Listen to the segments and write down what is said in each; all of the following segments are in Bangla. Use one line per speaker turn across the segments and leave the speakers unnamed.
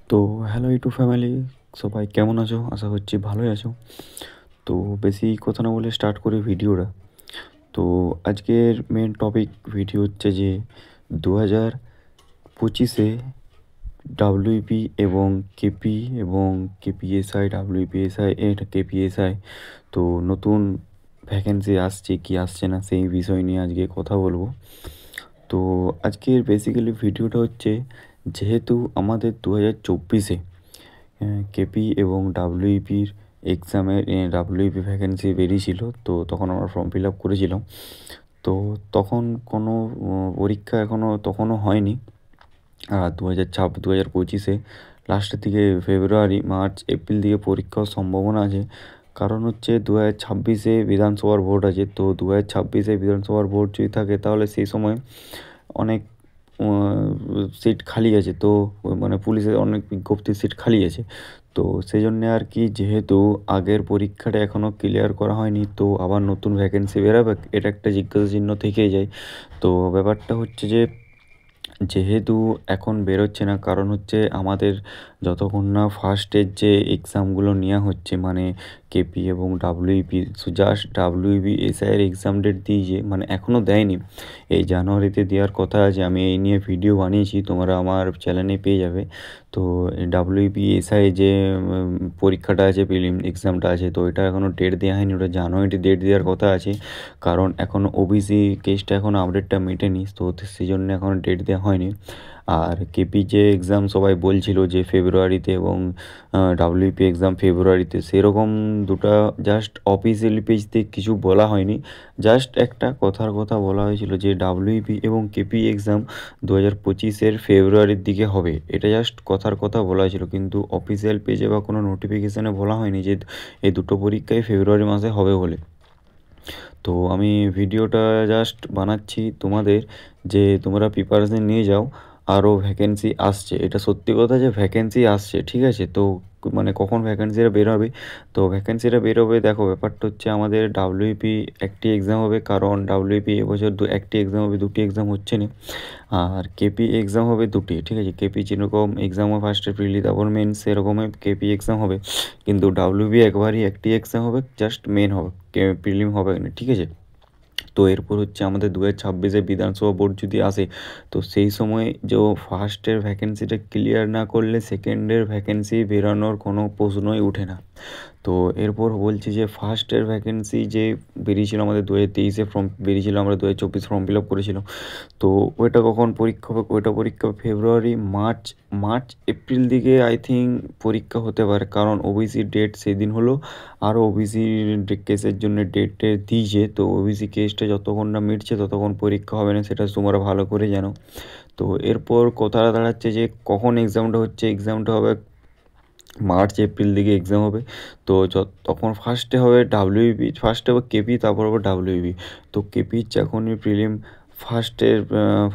তো হ্যালো ইউটিউব ফ্যামিলি, সবাই কেমন আছো? আশা করছি ভালোই আছো। তো বেশি কথা না বলে স্টার্ট করি ভিডিওটা। তো আজকের মেন টপিক ভিডিও হচ্ছে যে 2025-এ ডাব্লিউপি এবং কেপি এবং কেপিএসআই, ডাব্লিউপিএসআই এটা কেপিএসআই, তো নতুন ভ্যাকেন্সি আসছে কি আসছে না সেই বিষয় নিয়ে আজকে কথা বলবো। তো আজকের বেসিক্যালি ভিডিওটা হচ্ছে, যেহেতু আমাদের 2024-এ কেপি এবং ডাব্লিউপির এক্সামের ডাব্লিউপি ভ্যাকেন্সি বেরিয়েছিল, তো তখন আমরা ফর্ম ফিল আপ করেছিলাম। তো তখন কোনো পরীক্ষা তখনও হয়নি। আর 2025-এ লাস্টের দিকে ফেব্রুয়ারি, মার্চ, এপ্রিল দিকে পরীক্ষার সম্ভাবনা আছে। কারণ হচ্ছে 2026-এ বিধানসভার ভোট আছে। তো 2026-এ বিধানসভার ভোট যদি থাকে তাহলে সেই সময় অনেক সিট খালি আছে। তো মানে পুলিশের অনেক বিজ্ঞপ্তির সিট খালি আছে। তো সেই জন্যে আর কি, যেহেতু আগের পরীক্ষাটা এখনও ক্লিয়ার করা হয়নি, তো আবার নতুন ভ্যাকেন্সি বেরোবে, এটা একটা জিজ্ঞাসা চিহ্ন থেকেই যায়। তো ব্যাপারটা হচ্ছে যে, যেহেতু এখন বেরোচ্ছে না, কারণ হচ্ছে আমাদের যতক্ষণ না ফার্স্টের যে এক্সামগুলো নেওয়া হচ্ছে, মানে কেপি এবং ডাব্লিউপি, জাস্ট ডাব্লিউবি এসআইয়ের এক্সাম ডেট দিয়েছে, মানে এখনও দেয়নি। এই জানুয়ারিতে দেওয়ার কথা আছে। আমি এই নিয়ে ভিডিও বানিয়েছি, তোমরা আমার চ্যানেলে পেয়ে যাবে। তো ডাব্লিউবি এসআই যে পরীক্ষাটা আছে, প্রিলিম এক্সামটা আছে, তো এটা এখনও ডেট দেওয়া হয়নি। ওটা জানুয়ারিতে ডেট দেওয়ার কথা আছে। কারণ এখনও ওবিসি কেসটা এখনও আপডেটটা মেটেনি, তো সেই জন্য এখনও ডেট দেওয়া হয়নি। আর কেপি যে এক্সাম সবাই বলছিল যে ফেব্রুয়ারিতে, এবং ডাব্লিউপি এক্সাম ফেব্রুয়ারিতে, সেরকম দুটো জাস্ট অফিসিয়ালি পেজ থেকে কিছু বলা হয়নি। জাস্ট একটা কথার কথা বলা হয়েছিল যে ডাব্লিউপি এবং কেপি এক্সাম 2025-এর ফেব্রুয়ারির দিকে হবে। এটা জাস্ট কথার কথা বলা হয়েছিল, কিন্তু অফিসিয়াল পেজে বা কোনো নোটিফিকেশানে বলা হয়নি যে এই দুটো পরীক্ষাই ফেব্রুয়ারি মাসে হবে বলে। তো আমি ভিডিওটা জাস্ট বানাচ্ছি তোমাদের, যে তোমরা প্রিপারেশন নিয়ে যাও। আরও ভ্যাকেন্সি আসছে, এটা সত্যি কথা যে ভ্যাকেন্সি আসছে, ঠিক আছে। তো মানে কখন ভ্যাকেন্সিটা বেরোবে, তো ভ্যাকেন্সিটা বেরোবে, দেখো ব্যাপারটা হচ্ছে আমাদের ডাব্লিউপি একটি এক্সাম হবে, কারণ ডাব্লিউপি এবছর একটি এক্সাম হবে, দুটি এক্সাম হচ্ছে না। আর কেপি এক্সাম হবে দুটি, ঠিক আছে। কেপি যেরকম এক্সাম হয় ফার্স্টে প্রিলি, তারপর মেন, সেরকমই কেপি এক্সাম হবে। কিন্তু ডাব্লিউবি একবারই একটি এক্সাম হবে, জাস্ট মেন হবে, প্রিলিম হবে না, ঠিক আছে। তো এরপর হচ্ছে আমাদের 2026-এ বিধানসভা ভোট যদি আসে, তো সেই সময় যে ফার্স্টের ভ্যাকেন্সিটা ক্লিয়ার না করলে সেকেন্ডের ভ্যাকেন্সি বেরোনোর কোনো প্রশ্নই ওঠে না। তো এরপর বলছি যে ফার্স্টের ভ্যাকেন্সি যে বেরিয়েছিল আমাদের 2023-এ, ফর্ম বেরিয়েছিল, আমরা 2024 ফর্ম ফিল আপ করেছিলাম। তো ওইটা কখন পরীক্ষা হবে, ওইটা পরীক্ষা ফেব্রুয়ারি, মার্চ, এপ্রিল দিকে আই থিঙ্ক পরীক্ষা হতে পারে। কারণ ওবিসি ডেট সেদিন হলো, আরও ওবিসি কেসের জন্য ডেট দিয়েছে। তো ওবিসি কেসটা যতক্ষণ না মিটছে ততক্ষণ পরীক্ষা হবে না, সেটা তোমরা ভালো করে জানো। তো এরপর কথাটা দাঁড়াচ্ছে যে কখন এক্সামটা হচ্ছে, এক্সামটা হবে মার্চ এপ্রিল দিকে এক্সাম হবে। তো তখন ফার্স্টে হবে ডাব্লিউবি, ফার্স্টে হবে কেপি, তারপর হবে ডাব্লিউবি। তো কেপির যখনই প্রিলিম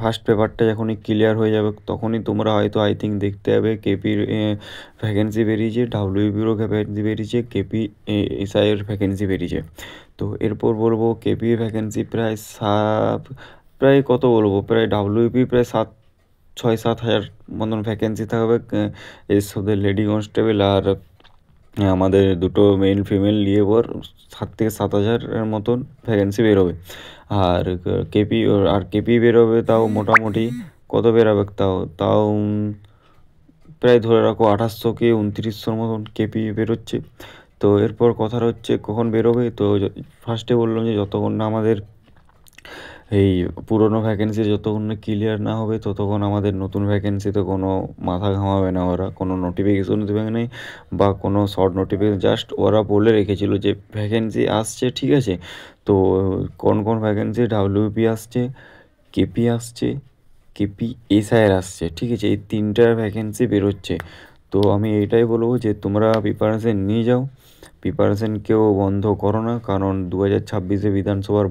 ফার্স্ট পেপারটা যখনই ক্লিয়ার হয়ে যাবে, তখনই তোমরা হয়তো আই থিঙ্ক দেখতে হবে কেপির ভ্যাকেন্সি বেরিয়েছে, ডাব্লিউবিরও ভ্যাকেন্সি বেরিয়েছে, কেপি এসআইয়ের ভ্যাকেন্সি বেরিয়েছে। তো এরপর বলবো কেপি ভ্যাকেন্সি প্রায় কত বলবো, প্রায় ডাব্লিউপি প্রায় 6-7 হাজার মতন ভ্যাকেন্সি থাকবে। এর সাথে লেডি কনস্টেবল আর আমাদের দুটো মেল ফিমেল নিয়ে ওর 7 থেকে 7 হাজারের মতন ভ্যাকেন্সি বেরোবে। আর কেপি, কেপি বেরোবে তাও মোটামুটি কত বেরোবে, তাও তাও প্রায় ধরে রাখো 2800 কি 2900 মতন কেপি বেরোচ্ছে। তো এরপর কথাটা হচ্ছে কখন বেরোবে। তো ফার্স্টে বললাম যে যতক্ষণ না আমাদের এই পুরনো ভ্যাকেন্সি যতক্ষণ না ক্লিয়ার না হবে, ততক্ষণ আমাদের নতুন ভ্যাকেন্সিতে কোনো মাথা ঘামাবে না, ওরা কোনো নোটিফিকেশন দেবে না, বা কোনো শর্ট নোটিফিকেশন, জাস্ট ওরা বলে রেখেছিল যে ভ্যাকেন্সি আসছে, ঠিক আছে। তো কোন কোন ভ্যাকেন্সি, ডাব্লিউপি আসছে, কেপি আসছে, কেপি এসআইয়ের আসছে, ঠিক আছে। এই তিনটার ভ্যাকেন্সি বেরোচ্ছে। তো আমি এইটাই বলবো যে তোমরা প্রিপারেশন নিয়ে যাও, প্রিপারেশন কেউ বন্ধ করো না। কারণ 2026-এ বিধানসভার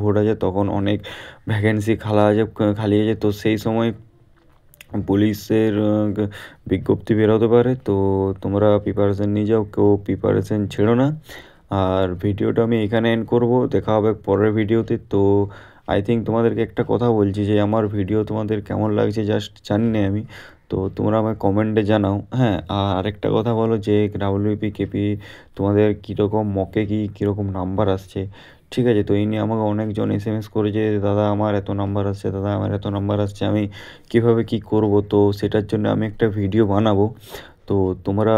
ভোট আছে, তখন অনেক ভ্যাকেন্সি খালি আছে। তো সেই সময় পুলিশের বিজ্ঞপ্তি বেরোতে পারে। তো তোমরা প্রিপারেশন নিয়ে যাও, কেউ প্রিপারেশন ছেড়ো না। আর ভিডিওটা আমি এখানে এন্ড করব, দেখা হবে পরের ভিডিওতে। তো আই থিঙ্ক তোমাদেরকে একটা কথা বলছি যে আমার ভিডিও তোমাদের কেমন লাগছে জাস্ট জানি না আমি। তো তোমরা আমায় কমেন্টে জানাও। হ্যাঁ, আর আরেকটা কথা বলো যে ডাব্লিউপি কেপি তোমাদের কীরকম মকে কীরকম নাম্বার আসছে, ঠিক আছে? তো এই নিয়ে আমাকে অনেকজন এসএমএস করেছে, দাদা আমার এত নাম্বার আসছে, দাদা আমার এত নাম্বার আসছে, আমি কীভাবে কী করব? তো সেটার জন্য আমি একটা ভিডিও বানাবো। তো তোমরা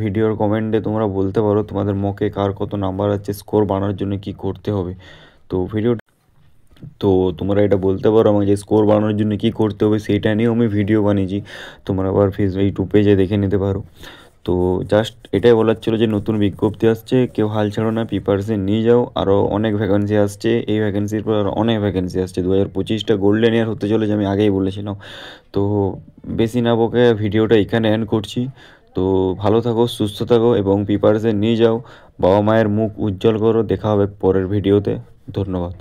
ভিডিওর কমেন্টে তোমরা বলতে পারো তোমাদের মকে কার কত নাম্বার আছে, স্কোর বানানোর জন্য কী করতে হবে। তো তো তোমরা এটা বলতে পারো আমাকে যে স্কোর বানানোর জন্য কী করতে হবে, সেইটা নিয়েও আমি ভিডিও বানিয়েছি। তোমরা আবার ইউটিউব পেজে দেখে নিতে পারো। তো জাস্ট এটাই বলার ছিল যে নতুন বিজ্ঞপ্তি আসছে, কেউ হাল ছাড়ো না, প্রিপারেশন নিয়ে যাও। আরও অনেক ভ্যাকেন্সি আসছে, এই ভ্যাকেন্সির পর আরও অনেক ভ্যাকেন্সি আসছে। 2025টা গোল্ডেন ইয়ার হতে চলেছে, আমি আগেই বলেছিলাম। তো বেশি না বকে ভিডিওটা এখানে এন্ড করছি। তো ভালো থাকো, সুস্থ থাকো এবং প্রিপারেশন নিয়ে যাও। বাবা মায়ের মুখ উজ্জ্বল করো। দেখা হবে পরের ভিডিওতে। ধন্যবাদ।